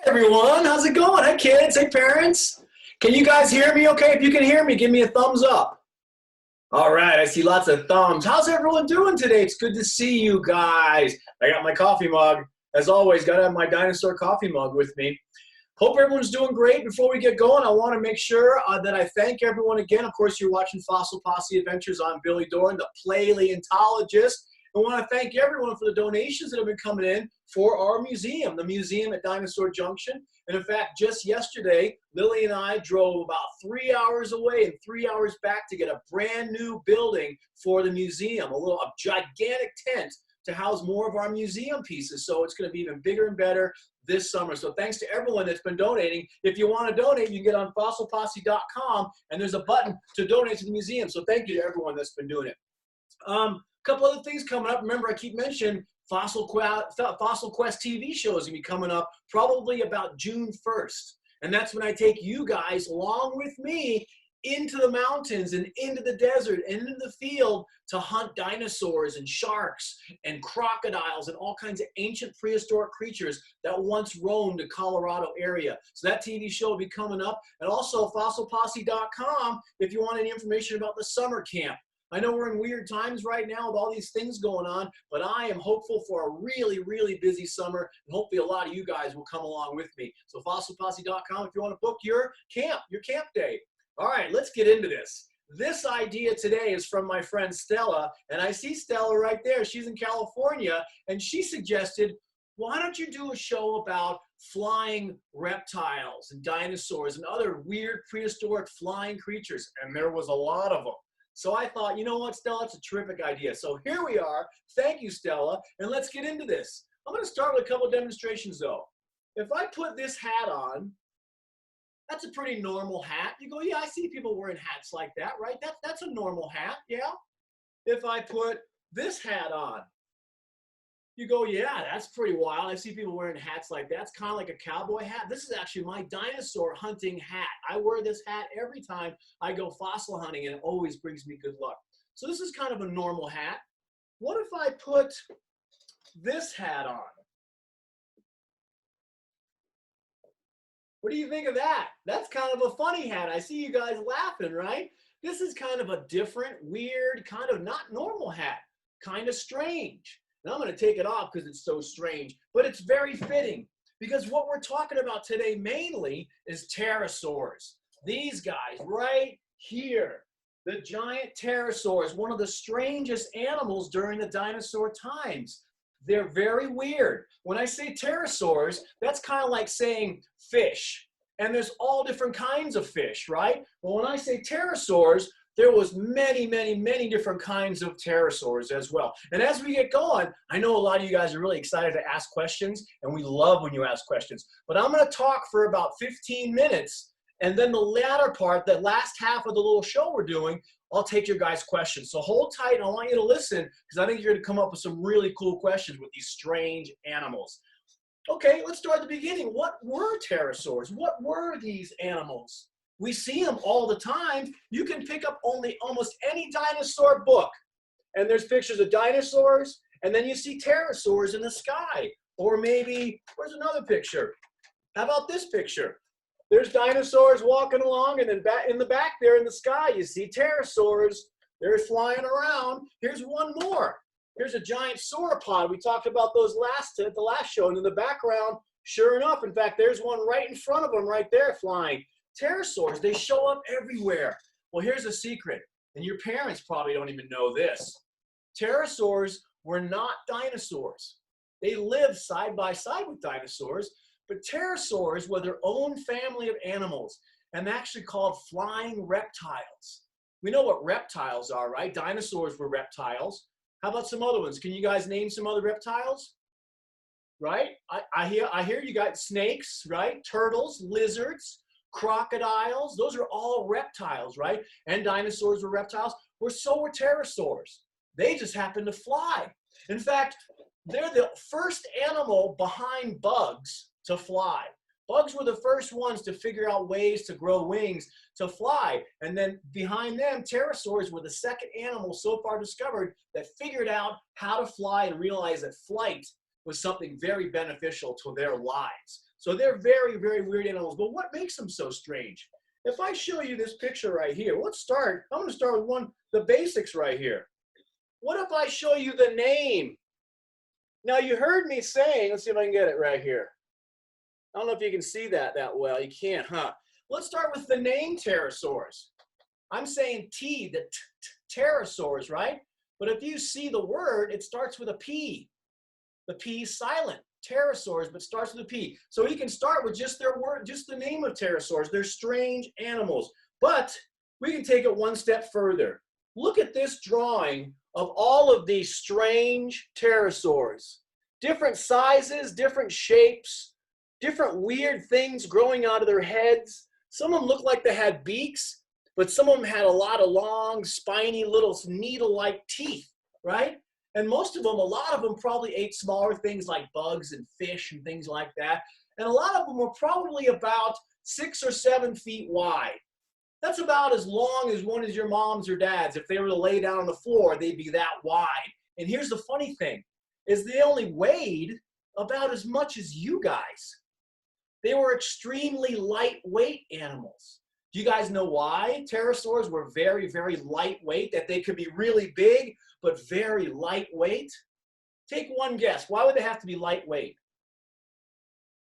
Everyone, how's it going? Hey kids, hey parents. Can you guys hear me okay? If you can hear me, give me a thumbs up. All right, I see lots of thumbs. How's everyone doing today? It's good to see you guys. I got my coffee mug. As always, got to have my dinosaur coffee mug with me. Hope everyone's doing great. Before we get going, I want to make sure that I thank everyone again. Of course, you're watching Fossil Posse Adventures. I'm Billy Doran, the paleontologist. I want to thank everyone for the donations that have been coming in for our museum, the museum at Dinosaur Junction. And in fact, just yesterday, Lily and I drove about 3 hours away and 3 hours back to get a brand new building for the museum, a gigantic tent to house more of our museum pieces. So it's going to be even bigger and better this summer. So thanks to everyone that's been donating. If you want to donate, you can get on fossilposse.com, and there's a button to donate to the museum. So thank you to everyone that's been doing it. Couple other things coming up. Remember, I keep mentioning Fossil Quest TV show is going to be coming up probably about June 1st. And that's when I take you guys along with me into the mountains and into the desert and into the field to hunt dinosaurs and sharks and crocodiles and all kinds of ancient prehistoric creatures that once roamed the Colorado area. So that TV show will be coming up. And also fossilposse.com if you want any information about the summer camp. I know we're in weird times right now with all these things going on, but I am hopeful for a really, really busy summer, and hopefully a lot of you guys will come along with me. So fossilposse.com if you want to book your camp day. All right, let's get into this. This idea today is from my friend Stella, and I see Stella right there. She's in California, and she suggested, why don't you do a show about flying reptiles and dinosaurs and other weird prehistoric flying creatures? And there was a lot of them. So I thought, you know what, Stella, that's a terrific idea. So here we are. Thank you, Stella. And let's get into this. I'm going to start with a couple of demonstrations, though. If I put this hat on, that's a pretty normal hat. You go, yeah, I see people wearing hats like that, right? That's a normal hat, yeah? If I put this hat on, you go, yeah, that's pretty wild. I see people wearing hats like that. It's kind of like a cowboy hat. This is actually my dinosaur hunting hat. I wear this hat every time I go fossil hunting, and it always brings me good luck. So this is kind of a normal hat. What if I put this hat on? What do you think of that? That's kind of a funny hat. I see you guys laughing, right? This is kind of a different, weird, kind of not normal hat. Kind of strange. And I'm going to take it off because it's so strange, but it's very fitting because what we're talking about today mainly is pterosaurs. These guys right here, the giant pterosaurs, one of the strangest animals during the dinosaur times. They're very weird. When I say pterosaurs, that's kind of like saying fish. And there's all different kinds of fish, right? Well, when I say pterosaurs, there was many, many, many different kinds of pterosaurs as well. And as we get going, I know a lot of you guys are really excited to ask questions, and we love when you ask questions. But I'm going to talk for about 15 minutes, and then the latter part, the last half of the little show we're doing, I'll take your guys' questions. So hold tight, and I want you to listen, because I think you're going to come up with some really cool questions with these strange animals. Okay, let's start at the beginning. What were pterosaurs? What were these animals? We see them all the time. You can pick up almost any dinosaur book, and there's pictures of dinosaurs, and then you see pterosaurs in the sky. Or maybe, where's another picture? How about this picture? There's dinosaurs walking along, and then in the back there in the sky, you see pterosaurs. They're flying around. Here's one more. Here's a giant sauropod. We talked about those at the last show, and in the background, sure enough, in fact, there's one right in front of them right there flying. Pterosaurs, they show up everywhere. Well, here's a secret, and your parents probably don't even know this. Pterosaurs were not dinosaurs. They lived side by side with dinosaurs, but pterosaurs were their own family of animals, and actually called flying reptiles. We know what reptiles are, right? Dinosaurs were reptiles. How about some other ones? Can you guys name some other reptiles? Right? I hear you got snakes, right? Turtles, lizards, crocodiles. Those are all reptiles, right? And dinosaurs were reptiles. Well, so were pterosaurs. They just happen to fly. In fact, they're the first animal behind bugs to fly. Bugs were the first ones to figure out ways to grow wings to fly. And then behind them, pterosaurs were the second animal so far discovered that figured out how to fly and realized that flight was something very beneficial to their lives. So they're very, very weird animals. But what makes them so strange? If I show you this picture right here, let's start. I'm going to start with the basics right here. What if I show you the name? Now you heard me saying, let's see if I can get it right here. I don't know if you can see that well. You can't, huh? Let's start with the name Pterosaurs. I'm saying T, the Pterosaurs, right? But if you see the word, it starts with a P. The P is silent. Pterosaurs, but starts with a P. So we can start with just their word, just the name of pterosaurs. They're strange animals. But we can take it one step further. Look at this drawing of all of these strange pterosaurs. Different sizes, different shapes, different weird things growing out of their heads. Some of them look like they had beaks, but some of them had a lot of long, spiny, little needle-like teeth, right? And most of them, a lot of them probably ate smaller things like bugs and fish and things like that. And a lot of them were probably about 6 or 7 feet wide. That's about as long as one is your mom's or dad's. If they were to lay down on the floor, they'd be that wide. And here's the funny thing, is they only weighed about as much as you guys. They were extremely lightweight animals. Do you guys know why pterosaurs were very, very lightweight, that they could be really big, but very lightweight? Take one guess. Why would they have to be lightweight?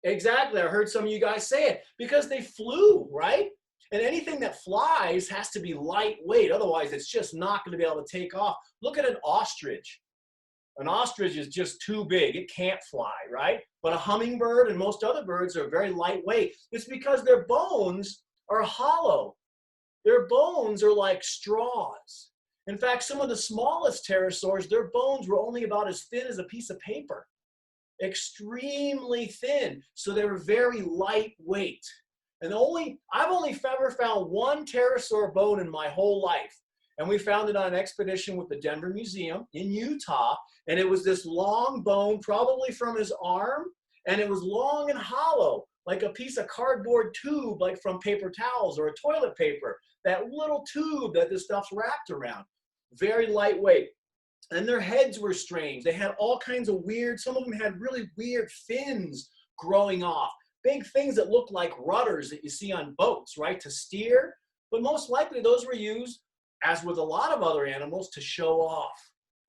Exactly. I heard some of you guys say it. Because they flew, right? And anything that flies has to be lightweight. Otherwise, it's just not going to be able to take off. Look at an ostrich. An ostrich is just too big. It can't fly, right? But a hummingbird and most other birds are very lightweight. It's because their bones are hollow. Their bones are like straws. In fact, some of the smallest pterosaurs, their bones were only about as thin as a piece of paper. Extremely thin. So they were very lightweight. And I've only ever found one pterosaur bone in my whole life. And we found it on an expedition with the Denver Museum in Utah. And it was this long bone, probably from his arm. And it was long and hollow, like a piece of cardboard tube, like from paper towels or a toilet paper. That little tube that this stuff's wrapped around. Very lightweight. And their heads were strange. They had all kinds of weird, some of them had really weird fins growing off. Big things that looked like rudders that you see on boats, right, to steer. But most likely those were used, as with a lot of other animals, to show off.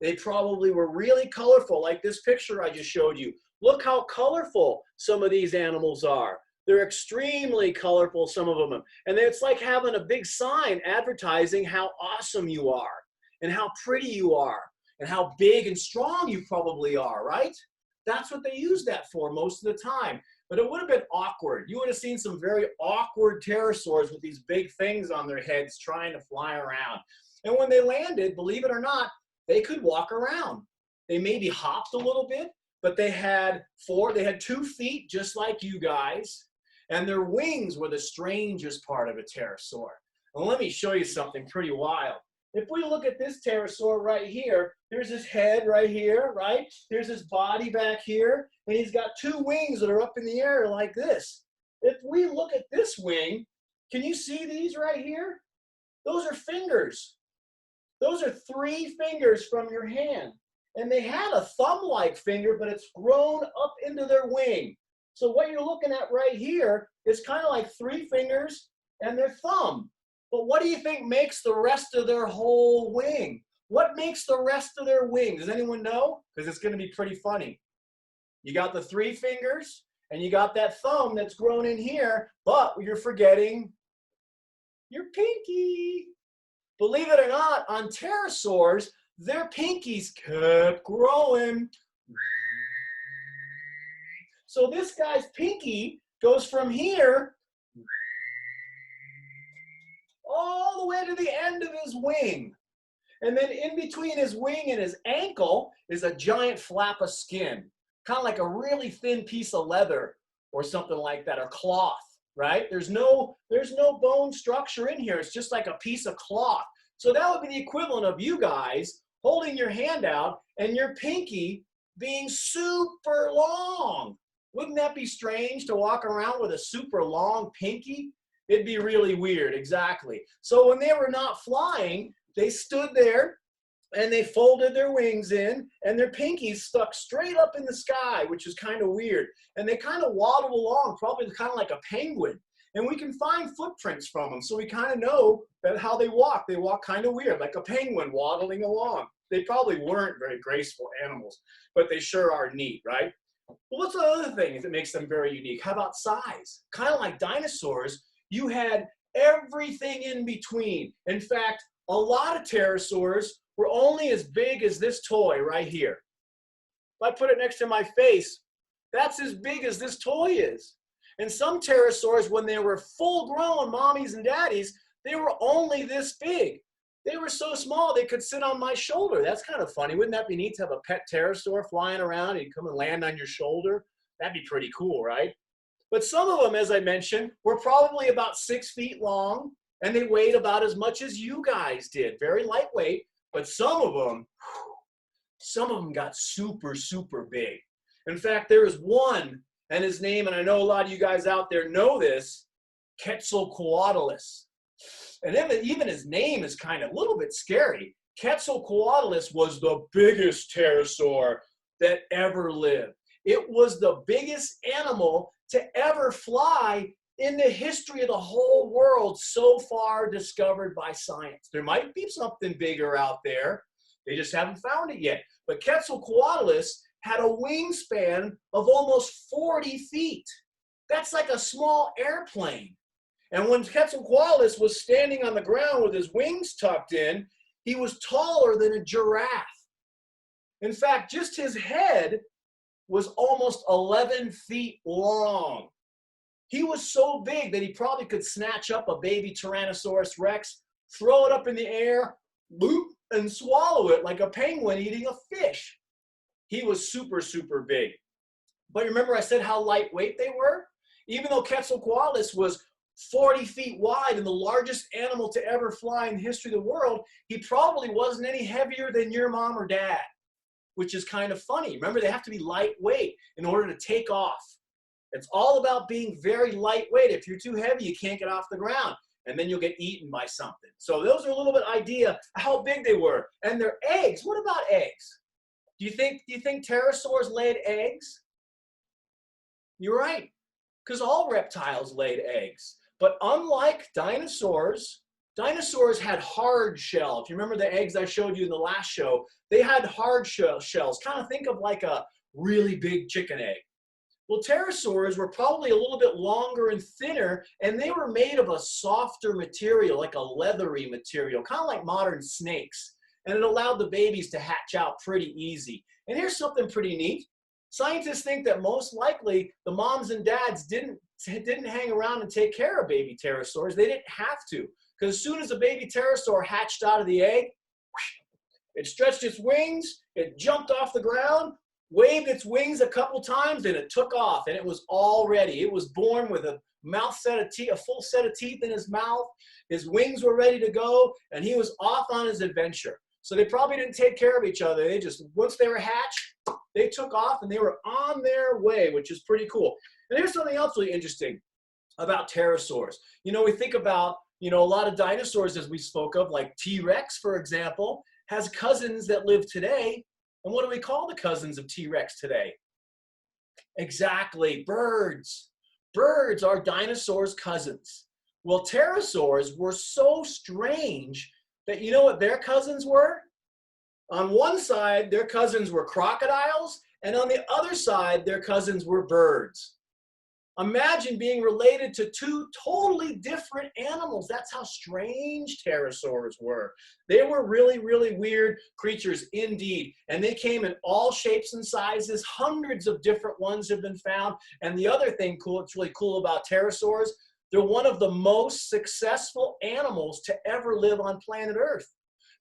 They probably were really colorful, like this picture I just showed you. Look how colorful some of these animals are. They're extremely colorful, some of them. And it's like having a big sign advertising how awesome you are and how pretty you are and how big and strong you probably are, right? That's what they use that for most of the time. But it would have been awkward. You would have seen some very awkward pterosaurs with these big things on their heads trying to fly around. And when they landed, believe it or not, they could walk around. They maybe hopped a little bit, but they had 2 feet just like you guys. And their wings were the strangest part of a pterosaur. And let me show you something pretty wild. If we look at this pterosaur right here, here's his head right here, right? Here's his body back here, and he's got 2 wings that are up in the air like this. If we look at this wing, can you see these right here? Those are fingers. Those are 3 fingers from your hand. And they had a thumb-like finger, but it's grown up into their wing. So what you're looking at right here is kind of like 3 fingers and their thumb. But what do you think makes the rest of their whole wing? What makes the rest of their wing? Does anyone know? Because it's going to be pretty funny. You got the 3 fingers, and you got that thumb that's grown in here, but you're forgetting your pinky. Believe it or not, on pterosaurs, their pinkies kept growing. So this guy's pinky goes from here all the way to the end of his wing. And then in between his wing and his ankle is a giant flap of skin, kind of like a really thin piece of leather or something like that, or cloth, right? There's no bone structure in here. It's just like a piece of cloth. So that would be the equivalent of you guys holding your hand out and your pinky being super long. Wouldn't that be strange to walk around with a super long pinky? It'd be really weird, exactly. So when they were not flying, they stood there and they folded their wings in, and their pinkies stuck straight up in the sky, which is kind of weird. And they kind of waddled along, probably kind of like a penguin. And we can find footprints from them, so we kind of know that how they walk. They walk kind of weird, like a penguin waddling along. They probably weren't very graceful animals, but they sure are neat, right? Well, what's the other thing that makes them very unique? How about size? Kind of like dinosaurs, you had everything in between. In fact, a lot of pterosaurs were only as big as this toy right here. If I put it next to my face, that's as big as this toy is. And some pterosaurs, when they were full-grown mommies and daddies, they were only this big. They were so small they could sit on my shoulder. That's kind of funny. Wouldn't that be neat to have a pet pterosaur flying around and come and land on your shoulder? That'd be pretty cool, right? But some of them, as I mentioned, were probably about 6 feet long, and they weighed about as much as you guys did. Very lightweight, but some of them got super, super big. In fact, there is one, and his name, and I know a lot of you guys out there know this, Quetzalcoatlus. And even his name is kind of a little bit scary. Quetzalcoatlus was the biggest pterosaur that ever lived. It was the biggest animal to ever fly in the history of the whole world so far discovered by science. There might be something bigger out there. They just haven't found it yet. But Quetzalcoatlus had a wingspan of almost 40 feet. That's like a small airplane. And when Quetzalcoatlus was standing on the ground with his wings tucked in, he was taller than a giraffe. In fact, just his head was almost 11 feet long. He was so big that he probably could snatch up a baby Tyrannosaurus Rex, throw it up in the air, boop, and swallow it like a penguin eating a fish. He was super, super big. But remember I said how lightweight they were? Even though Quetzalcoatlus was 40 feet wide and the largest animal to ever fly in the history of the world, he probably wasn't any heavier than your mom or dad, which is kind of funny. Remember, they have to be lightweight in order to take off. It's all about being very lightweight. If you're too heavy, you can't get off the ground, and then you'll get eaten by something. So those are a little bit idea how big they were. And their eggs, what about eggs? Do you think pterosaurs laid eggs? You're right, because all reptiles laid eggs. But unlike dinosaurs, dinosaurs had hard shell. If you remember the eggs I showed you in the last show, they had hard shells. Kind of think of like a really big chicken egg. Well, pterosaurs were probably a little bit longer and thinner, and they were made of a softer material, like a leathery material, kind of like modern snakes. And it allowed the babies to hatch out pretty easy. And here's something pretty neat. Scientists think that most likely the moms and dads didn't hang around and take care of baby pterosaurs. They didn't have to, because as soon as a baby pterosaur hatched out of the egg, it stretched its wings, it jumped off the ground, waved its wings a couple times, and it took off, and it was all ready. It was born with a full set of teeth in his mouth. His wings were ready to go, and he was off on his adventure. So they probably didn't take care of each other. They just, once they were hatched, they took off and they were on their way, which is pretty cool. And here's something else really interesting about pterosaurs. You know, we think about, a lot of dinosaurs as we spoke of, like T-Rex, for example, has cousins that live today. And what do we call the cousins of T-Rex today? Exactly, birds. Birds are dinosaurs' cousins. Well, pterosaurs were so strange that you know what their cousins were? On one side, their cousins were crocodiles, and on the other side, their cousins were birds. Imagine being related to two totally different animals. That's how strange pterosaurs were. They were really, really weird creatures indeed. And they came in all shapes and sizes. Hundreds of different ones have been found. And the other thing it's really cool about pterosaurs, they're one of the most successful animals to ever live on planet Earth.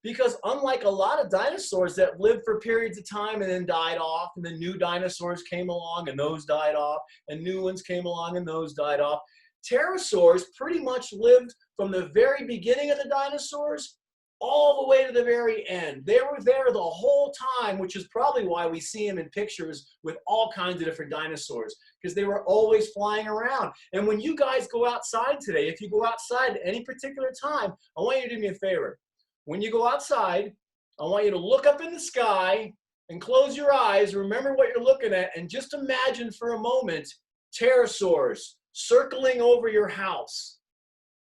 Because unlike a lot of dinosaurs that lived for periods of time and then died off, and then new dinosaurs came along and those died off, and new ones came along and those died off, pterosaurs pretty much lived from the very beginning of the dinosaurs all the way to the very end. They were there the whole time, which is probably why we see them in pictures with all kinds of different dinosaurs, because they were always flying around. And when you guys go outside today, if you go outside at any particular time, I want you to do me a favor. When you go outside, I want you to look up in the sky and close your eyes. Remember what you're looking at, and just imagine for a moment pterosaurs circling over your house.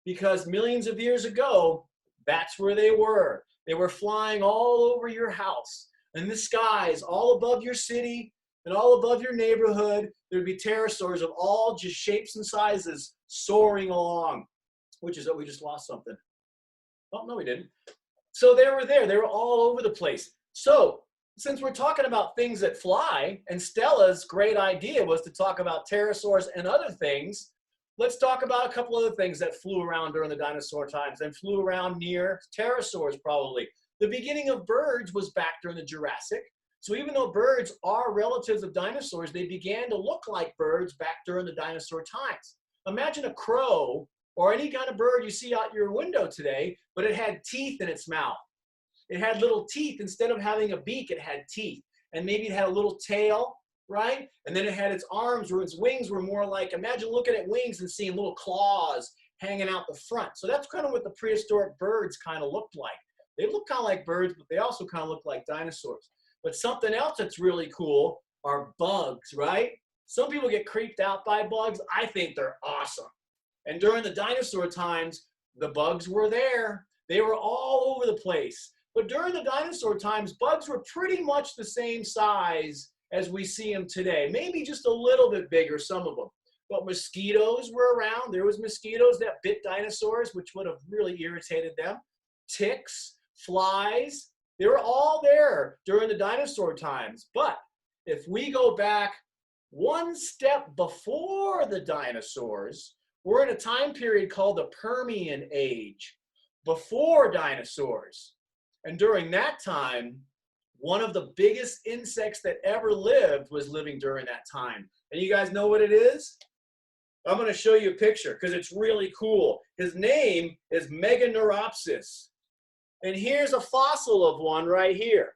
Because millions of years ago, that's where they were. They were flying all over your house. In the skies, all above your city and all above your neighborhood, there'd be pterosaurs of all just shapes and sizes soaring along, which is that we just lost something. Oh, no, we didn't. So they were there. They were all over the place. So since we're talking about things that fly, and Stella's great idea was to talk about pterosaurs and other things, let's talk about a couple other things that flew around during the dinosaur times and flew around near pterosaurs probably. The beginning of birds was back during the Jurassic. So even though birds are relatives of dinosaurs, they began to look like birds back during the dinosaur times. Imagine a crow or any kind of bird you see out your window today, but it had teeth in its mouth. It had little teeth. Instead of having a beak, it had teeth. And maybe it had a little tail, right? And then it had its arms, or its wings were more like, imagine looking at wings and seeing little claws hanging out the front. So that's kind of what the prehistoric birds kind of looked like. They look kind of like birds, but they also kind of look like dinosaurs. But something else that's really cool are bugs, right? Some people get creeped out by bugs. I think they're awesome. And during the dinosaur times, the bugs were there. They were all over the place. But during the dinosaur times, bugs were pretty much the same size as we see them today. Maybe just a little bit bigger, some of them. But mosquitoes were around. There was mosquitoes that bit dinosaurs, which would have really irritated them. Ticks, flies, they were all there during the dinosaur times. But if we go back one step before the dinosaurs, we're in a time period called the Permian Age, before dinosaurs. And during that time, one of the biggest insects that ever lived was living during that time. And you guys know what it is? I'm going to show you a picture because it's really cool. His name is Meganeuropsis. And here's a fossil of one right here.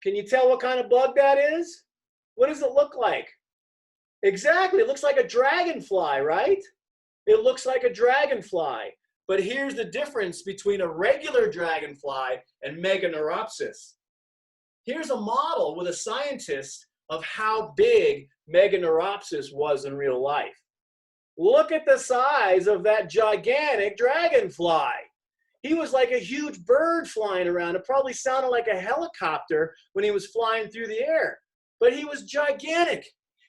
Can you tell what kind of bug that is? What does it look like? Exactly, it looks like a dragonfly, right? It looks like a dragonfly. But here's the difference between a regular dragonfly and Meganeuropsis. Here's a model with a scientist of how big Meganeuropsis was in real life. Look at the size of that gigantic dragonfly. He was like a huge bird flying around. It probably sounded like a helicopter when he was flying through the air. But he was gigantic.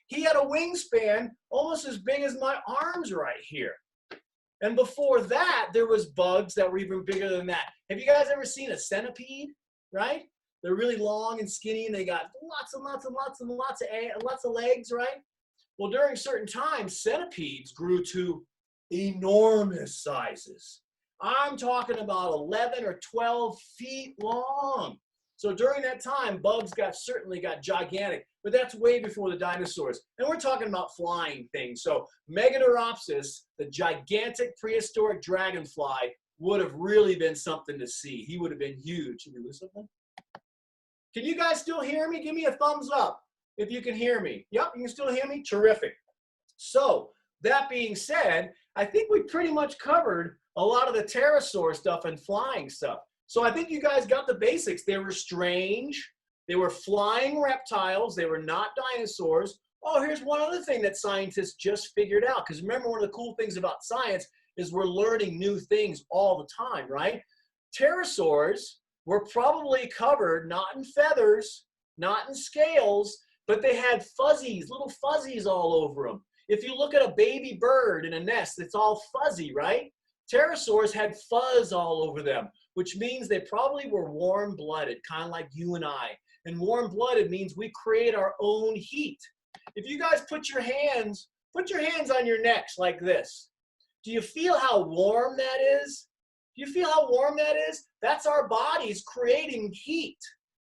He had a wingspan almost as big as my arms right here. And before that, there was bugs that were even bigger than that. Have you guys ever seen a centipede, right? They're really long and skinny, and they got lots of legs, right? Well, during certain times, centipedes grew to enormous sizes. I'm talking about 11 or 12 feet long. So during that time, bugs certainly got gigantic, but that's way before the dinosaurs. And we're talking about flying things. So Meganeuropsis, the gigantic prehistoric dragonfly, would have really been something to see. He would have been huge. Did we lose something? Can you guys still hear me? Give me a thumbs up if you can hear me. Yep, you can still hear me? Terrific. So that being said, I think we pretty much covered a lot of the pterosaur stuff and flying stuff. So I think you guys got the basics. They were strange. They were flying reptiles. They were not dinosaurs. Oh, here's one other thing that scientists just figured out. Because remember, one of the cool things about science is we're learning new things all the time, right? Pterosaurs were probably covered not in feathers, not in scales, but they had fuzzies, little fuzzies all over them. If you look at a baby bird in a nest, it's all fuzzy, right? Pterosaurs had fuzz all over them, which means they probably were warm-blooded, kind of like you and I. And warm-blooded means we create our own heat. If you guys put your hands on your necks like this. Do you feel how warm that is? Do you feel how warm that is? That's our bodies creating heat.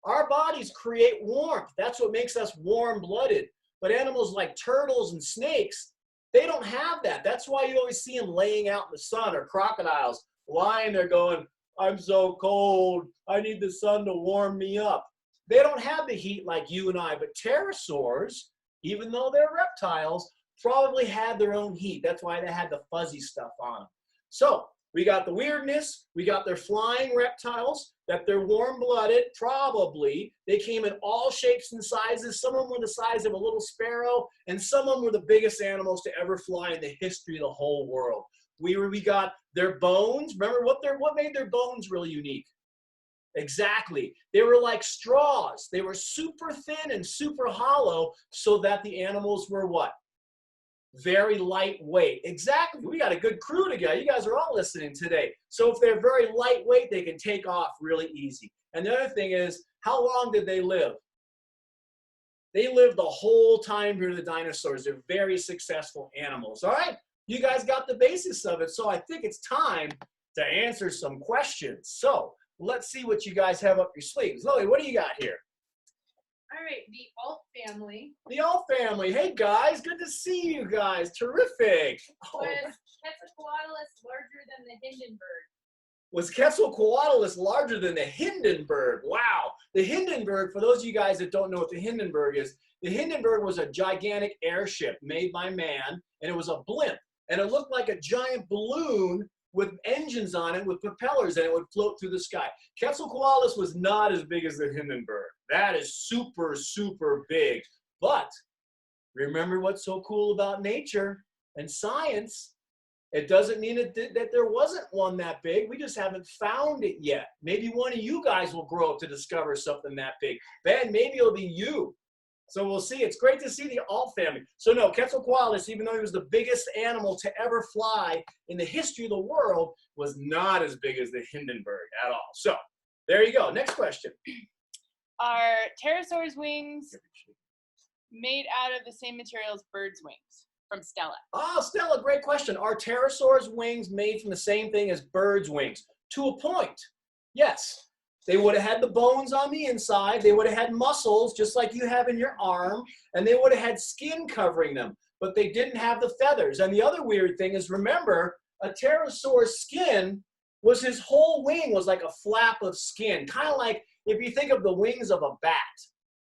Our bodies create warmth. That's what makes us warm-blooded. But animals like turtles and snakes, they don't have that. That's why you always see them laying out in the sun, or crocodiles lying there going, I'm so cold. I need the sun to warm me up. They don't have the heat like you and I, but pterosaurs, even though they're reptiles, probably had their own heat. That's why they had the fuzzy stuff on them. So We got the weirdness, we got their flying reptiles, that they're warm-blooded, probably. They came in all shapes and sizes. Some of them were the size of a little sparrow, and some of them were the biggest animals to ever fly in the history of the whole world. We got their bones. Remember what made their bones really unique? Exactly. They were like straws. They were super thin and super hollow so that the animals were what? Very lightweight. Exactly. We got a good crew together. You guys are all listening today. So if they're very lightweight, they can take off really easy. And the other thing is, how long did they live? They lived the whole time period of the dinosaurs. They're very successful animals. All right? You guys got the basis of it. So I think it's time to answer some questions. So let's see what you guys have up your sleeves. Lily, what do you got here? All right, the Alt family. The Alt family. Hey, guys. Good to see you guys. Terrific. Was Quetzalcoatlus larger than the Hindenburg? Was Quetzalcoatlus larger than the Hindenburg? Wow. The Hindenburg, for those of you guys that don't know what the Hindenburg is, the Hindenburg was a gigantic airship made by man, and it was a blimp. And it looked like a giant balloon with engines on it, with propellers, and it would float through the sky. Quetzalcoatlus was not as big as the Hindenburg. That is super, super big. But remember what's so cool about nature and science? It doesn't mean that there wasn't one that big. We just haven't found it yet. Maybe one of you guys will grow up to discover something that big. Ben, maybe it'll be you. So we'll see. It's great to see the Alt family. So no, Quetzalcoatlus, even though he was the biggest animal to ever fly in the history of the world, was not as big as the Hindenburg at all. So there you go. Next question. Are pterosaurs' wings made out of the same material as birds' wings? From Stella. Oh, Stella, great question. Are pterosaurs' wings made from the same thing as birds' wings? To a point, yes. They would have had the bones on the inside. They would have had muscles, just like you have in your arm, and they would have had skin covering them, but they didn't have the feathers. And the other weird thing is, remember, a pterosaur's skin was his whole wing was like a flap of skin, kind of like if you think of the wings of a bat.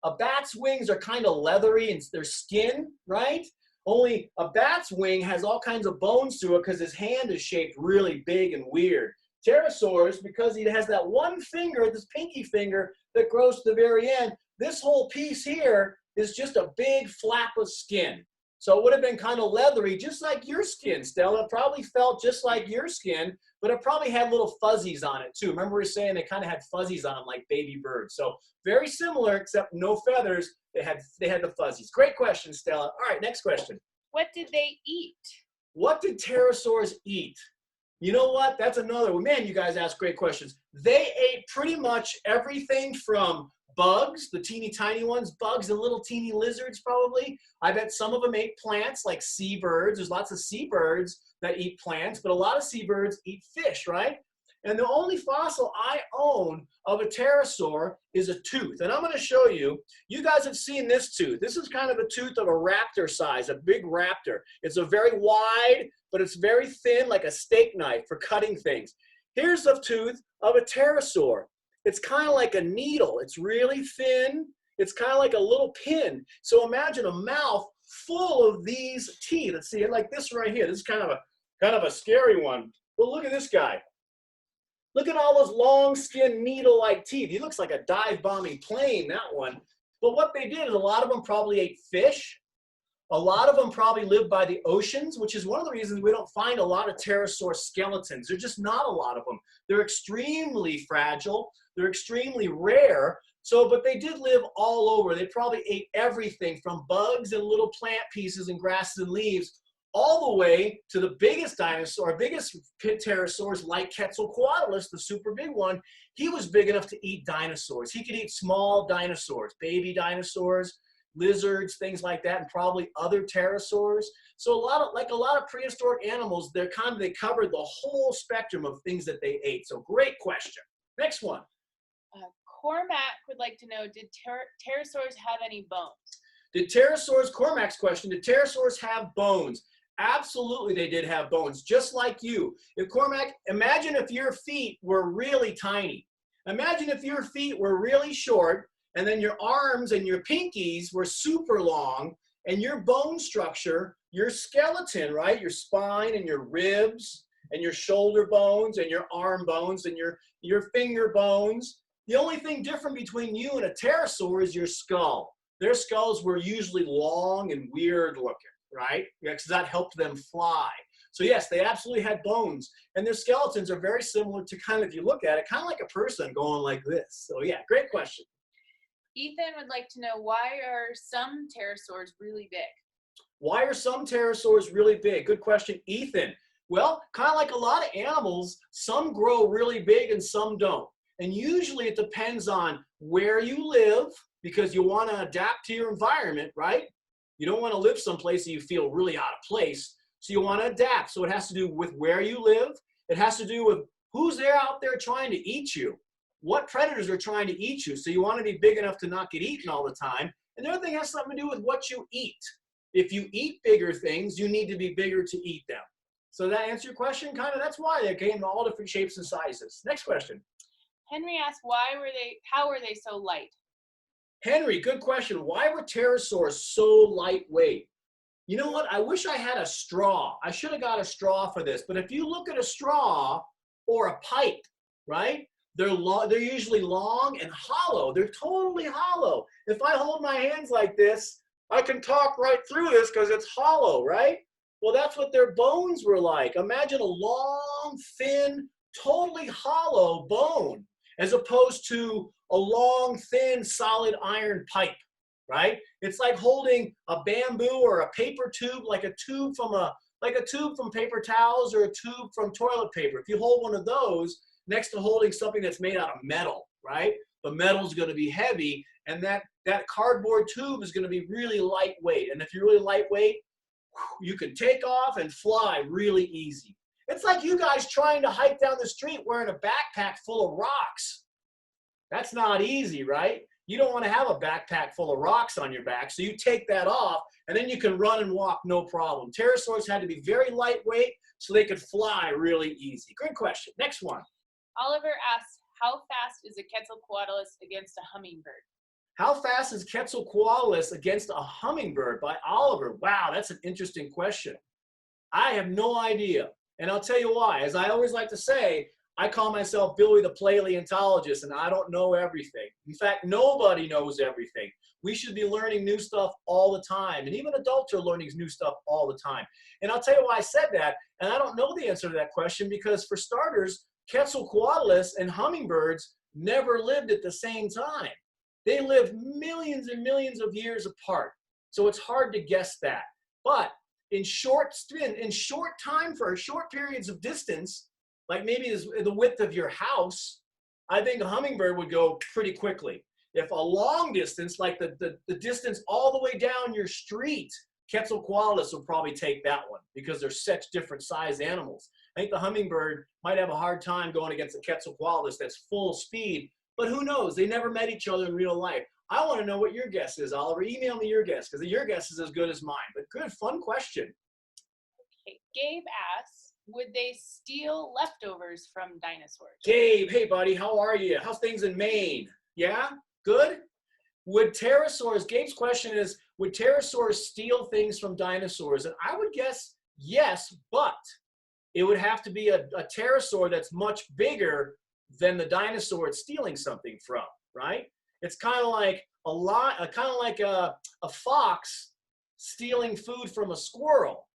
A bat's wings are kind of leathery and their skin, right? Only a bat's wing has all kinds of bones to it because his hand is shaped really big and weird. Pterosaurs, because he has that one finger, this pinky finger, that grows to the very end, this whole piece here is just a big flap of skin. So it would have been kind of leathery, just like your skin, Stella. It probably felt just like your skin, but it probably had little fuzzies on it too. Remember we were saying they kind of had fuzzies on them like baby birds. So very similar, except no feathers. They had the fuzzies. Great question, Stella. All right, next question. What did they eat? What did pterosaurs eat? You know what? That's another one. Man, you guys ask great questions. They ate pretty much everything from bugs, the teeny tiny ones, bugs and little teeny lizards probably. I bet some of them ate plants like seabirds. There's lots of seabirds that eat plants, but a lot of seabirds eat fish, right? And the only fossil I own of a pterosaur is a tooth. And I'm going to show you. You guys have seen this tooth. This is kind of a tooth of a raptor size, a big raptor. It's a very wide, but it's very thin, like a steak knife for cutting things. Here's the tooth of a pterosaur. It's kind of like a needle. It's really thin. It's kind of like a little pin. So imagine a mouth full of these teeth. Let's see it like this right here. This is kind of a scary one. But look at this guy. Look at all those long skin needle-like teeth. He looks like a dive-bombing plane, that one. But what they did is a lot of them probably ate fish. A lot of them probably lived by the oceans, which is one of the reasons we don't find a lot of pterosaur skeletons. There's just not a lot of them. They're extremely fragile. They're extremely rare. So, but they did live all over. They probably ate everything from bugs and little plant pieces and grasses and leaves all the way to the biggest dinosaur, biggest pterosaurs like Quetzalcoatlus, the super big one. He was big enough to eat dinosaurs. He could eat small dinosaurs, baby dinosaurs, lizards, things like that, and probably other pterosaurs. So a lot of prehistoric animals, they covered the whole spectrum of things that they ate. So great question. Next one. Cormac would like to know, did pterosaurs have any bones? Cormac's question, did pterosaurs have bones? Absolutely, they did have bones, just like you. If Cormac, imagine if your feet were really tiny. Imagine if your feet were really short, and then your arms and your pinkies were super long, and your bone structure, your skeleton, right, your spine and your ribs and your shoulder bones and your arm bones and your finger bones. The only thing different between you and a pterosaur is your skull. Their skulls were usually long and weird looking, right? Because that helped them fly. So yes, they absolutely had bones, and their skeletons are very similar to kind of, if you look at it, kind of like a person going like this. So yeah, great question. Ethan would like to know, why are some pterosaurs really big? Why are some pterosaurs really big? Good question, Ethan. Well, kind of like a lot of animals, some grow really big and some don't. And usually it depends on where you live, because you want to adapt to your environment, right? You don't want to live someplace that you feel really out of place. So you want to adapt. So it has to do with where you live. It has to do with who's there out there trying to eat you. What predators are trying to eat you. So you want to be big enough to not get eaten all the time. And the other thing has something to do with what you eat. If you eat bigger things, you need to be bigger to eat them. So that answer your question? Kind of, that's why they came in all different shapes and sizes. Next question. Henry asked, how were they so light? Henry, good question. Why were pterosaurs so lightweight? You know what? I wish I had a straw. I should have got a straw for this. But if you look at a straw or a pipe, right? They're usually long and hollow. They're totally hollow. If I hold my hands like this, I can talk right through this because it's hollow, right? Well, that's what their bones were like. Imagine a long, thin, totally hollow bone, as opposed to a long, thin, solid iron pipe, right? It's like holding a bamboo or a paper tube, like a tube from paper towels or a tube from toilet paper. If you hold one of those next to holding something that's made out of metal, right? The metal's going to be heavy, and that cardboard tube is going to be really lightweight. And if you're really lightweight, you can take off and fly really easy. It's like you guys trying to hike down the street wearing a backpack full of rocks. That's not easy, right? You don't want to have a backpack full of rocks on your back, so you take that off, and then you can run and walk no problem. Pterosaurs had to be very lightweight so they could fly really easy. Good question. Next one. Oliver asks, how fast is a Quetzalcoatlus against a hummingbird? How fast is Quetzalcoatlus against a hummingbird? By Oliver. Wow, that's an interesting question. I have no idea. And I'll tell you why. As I always like to say, I call myself Billy the paleontologist, and I don't know everything. In fact, nobody knows everything. We should be learning new stuff all the time. And even adults are learning new stuff all the time. And I'll tell you why I said that. And I don't know the answer to that question because, for starters, Quetzalcoatlus and hummingbirds never lived at the same time. They lived millions and millions of years apart. So it's hard to guess that. But in short time, for short periods of distance, like maybe the width of your house, I think a hummingbird would go pretty quickly. If a long distance, like the distance all the way down your street, Quetzalcoatlus will probably take that one because they're such different size animals. I think the hummingbird might have a hard time going against a Quetzalcoatlus that's full speed, but who knows? They never met each other in real life. I want to know what your guess is, Oliver. Email me your guess because your guess is as good as mine. But good, fun question. Okay, Gabe asks, would they steal leftovers from dinosaurs? Gabe, hey buddy, how are you? How's things in Maine? Yeah, good? Would pterosaurs, Gabe's question is, would pterosaurs steal things from dinosaurs? And I would guess yes, but it would have to be a pterosaur that's much bigger than the dinosaur it's stealing something from, right? It's kind of like a fox stealing food from a squirrel.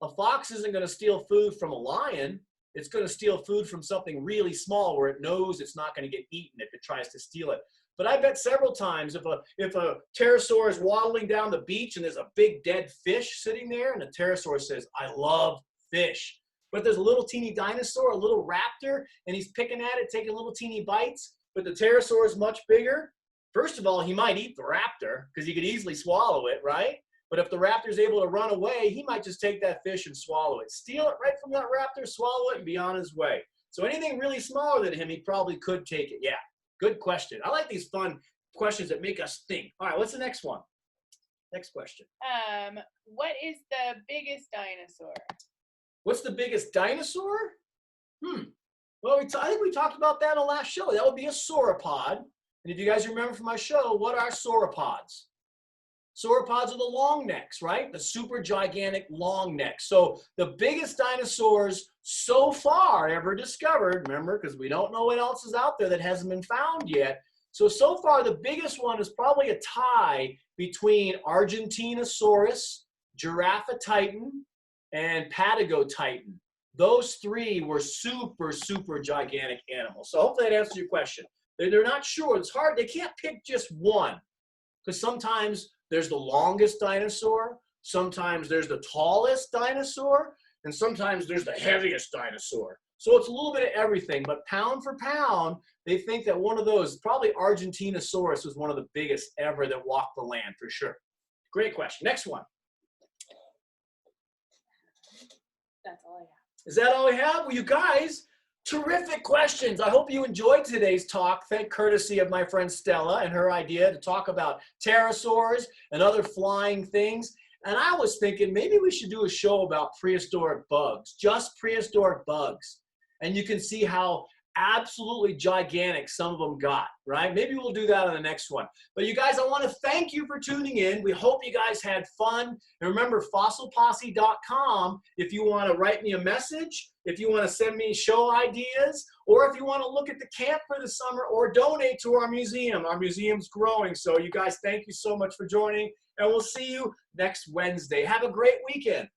A fox isn't going to steal food from a lion. It's going to steal food from something really small where it knows it's not going to get eaten if it tries to steal it. But I bet several times if a pterosaur is waddling down the beach and there's a big dead fish sitting there and the pterosaur says, I love fish. But there's a little teeny dinosaur, a little raptor, and he's picking at it, taking little teeny bites, but the pterosaur is much bigger. First of all, he might eat the raptor because he could easily swallow it, right? But if the raptor is able to run away, he might just take that fish and swallow it. Steal it right from that raptor, swallow it, and be on his way. So anything really smaller than him, he probably could take it. Yeah, good question. I like these fun questions that make us think. All right, what's the next one? Next question. What is the biggest dinosaur? What's the biggest dinosaur? Well, I think we talked about that in the last show. That would be a sauropod. And if you guys remember from my show, what are sauropods? Sauropods are the long necks, right? The super gigantic long necks. So the biggest dinosaurs so far ever discovered, remember, because we don't know what else is out there that hasn't been found yet. So far the biggest one is probably a tie between Argentinosaurus, Giraffatitan, and Patagotitan. Those three were super, super gigantic animals. So hopefully that answers your question. They're not sure. It's hard. They can't pick just one because sometimes there's the longest dinosaur, sometimes there's the tallest dinosaur, and sometimes there's the heaviest dinosaur. So it's a little bit of everything, but pound for pound, they think that one of those, probably Argentinosaurus, was one of the biggest ever that walked the land for sure. Great question. Next one. That's all I have. Is that all we have? Well, you guys, terrific questions. I hope you enjoyed today's talk. Thank courtesy of my friend Stella and her idea to talk about pterosaurs and other flying things. And I was thinking maybe we should do a show about prehistoric bugs, just prehistoric bugs. And you can see how absolutely gigantic some of them got, right? Maybe we'll do that on the next one. But you guys, I want to thank you for tuning in. We hope you guys had fun. And remember, fossilposse.com if you want to write me a message, if you want to send me show ideas, or if you want to look at the camp for the summer or donate to our museum. Our museum's growing. So you guys, thank you so much for joining. And we'll see you next Wednesday. Have a great weekend.